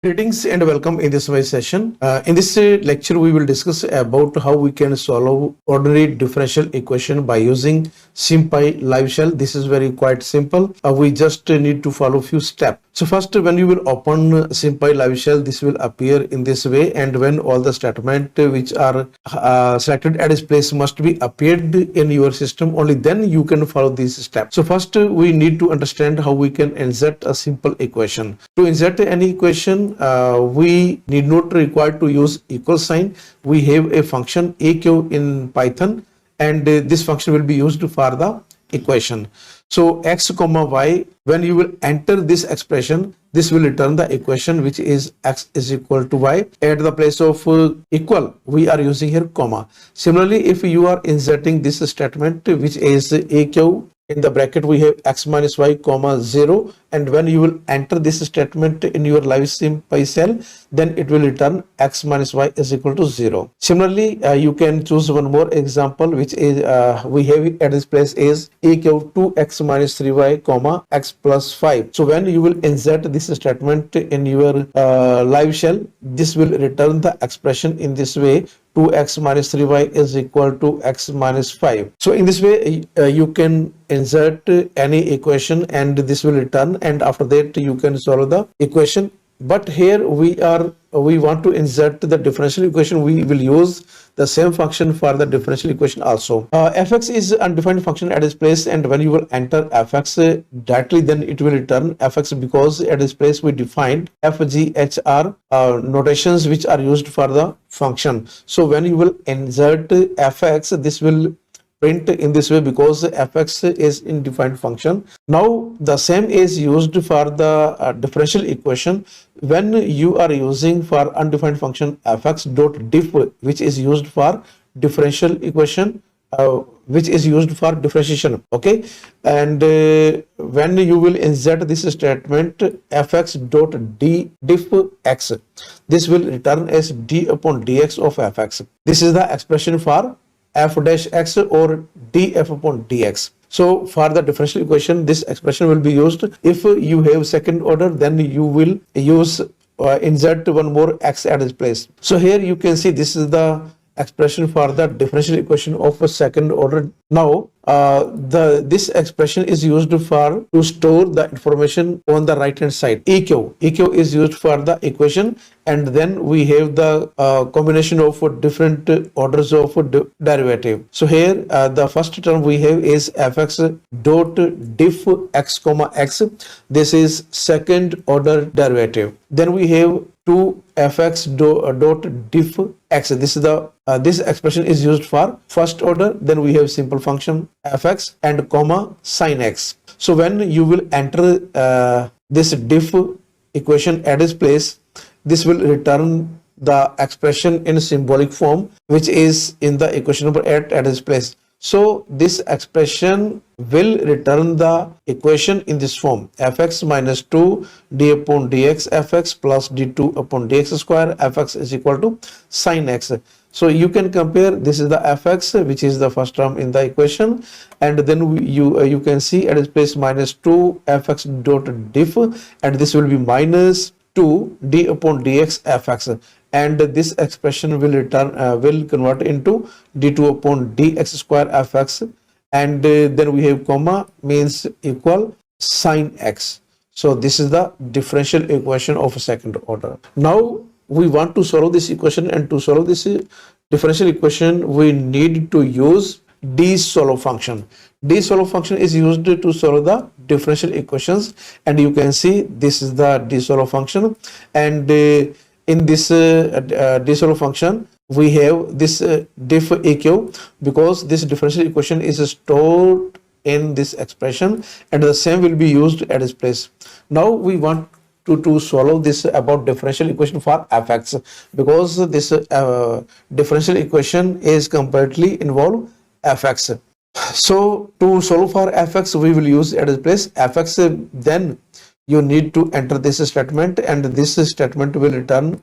Greetings and welcome in this session. In this lecture, we will discuss about how we can solve ordinary differential equation by using SymPy live shell. This is very quite simple. We just need to follow few steps. So first, when you will open SymPy live shell, this will appear in this way, and when all the statement which are selected at its place must be appeared in your system, only then you can follow these steps. So first, we need to understand how we can insert a simple equation. To insert any equation, we need not require to use equal sign. We have a function aq in Python, and this function will be used for the equation. So x comma y, when you will enter this expression, this will return the equation which is x is equal to y. At the place of equal, we are using here comma. Similarly, if you are inserting this statement which is aq, in the bracket we have x minus y comma 0, and when you will enter this statement in your live SymPy cell, then it will return x minus y is equal to 0. Similarly, you can choose one more example which is we have at this place is aq 2x minus 3y comma x plus 5. So when you will insert this statement in your live shell, this will return the expression in this way: 2x minus 3y is equal to x minus 5. So in this way, you can insert any equation and this will return, and after that you can solve the equation. But here we want to insert the differential equation. We will use the same function for the differential equation also. Fx is undefined function at its place, and when you will enter fx directly, then it will return fx, because at its place we defined f, g, h are notations which are used for the function. So when you will insert fx, this will print in this way because fx is in defined function. Now the same is used for the differential equation. When you are using for undefined function fx dot diff, which is used for differential equation, which is used for differentiation, okay, and when you will insert this statement fx dot d diff x, this will return as d upon dx of fx. This is the expression for f dash x or df upon dx. So for the differential equation, this expression will be used. If you have second order, then you will use insert one more x at its place. So here you can see this is the expression for the differential equation of a second order. Now this expression is used for to store the information on the right hand side. eq is used for the equation, and then we have the combination of different orders of derivative. So here the first term we have is fx dot diff x comma x. This is second order derivative. Then we have 2fx dot diff x. This is the this expression is used for first order. Then we have simple function fx and comma sin x. So when you will enter this diff equation at its place, this will return the expression in symbolic form, which is in the equation number 8 at its place. So this expression will return the equation in this form: fx minus 2 d upon dx fx plus d2 upon dx square fx is equal to sin x. So you can compare, this is the fx, which is the first term in the equation, and then you can see at its place minus 2 fx dot diff, and this will be minus 2 d upon dx fx, and this expression will return will convert into d2 upon dx square fx, and then we have comma means equal sin x. So this is the differential equation of second order. Now we want to solve this equation, and to solve this differential equation we need to use dsolve function. Dsolve function is used to solve the differential equations, and you can see this is the dsolve function, and in this dsolve function we have this diff eq, because this differential equation is stored in this expression, and the same will be used at its place. Now we want to solve this about differential equation for fx, because this differential equation is completely involve fx. So to solve for fx, we will use at its place fx. Then you need to enter this statement, and this statement will return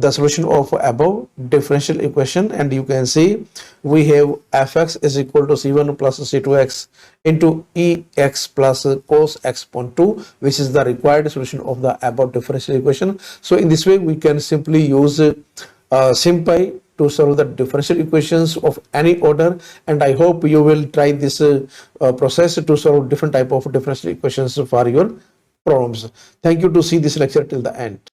the solution of above differential equation, and you can see we have fx is equal to c1 plus c2x into ex plus cos x upon 2, which is the required solution of the above differential equation. So in this way we can simply use SymPy to solve the differential equations of any order, and I hope you will try this process to solve different type of differential equations for your problems. Thank you to see this lecture till the end.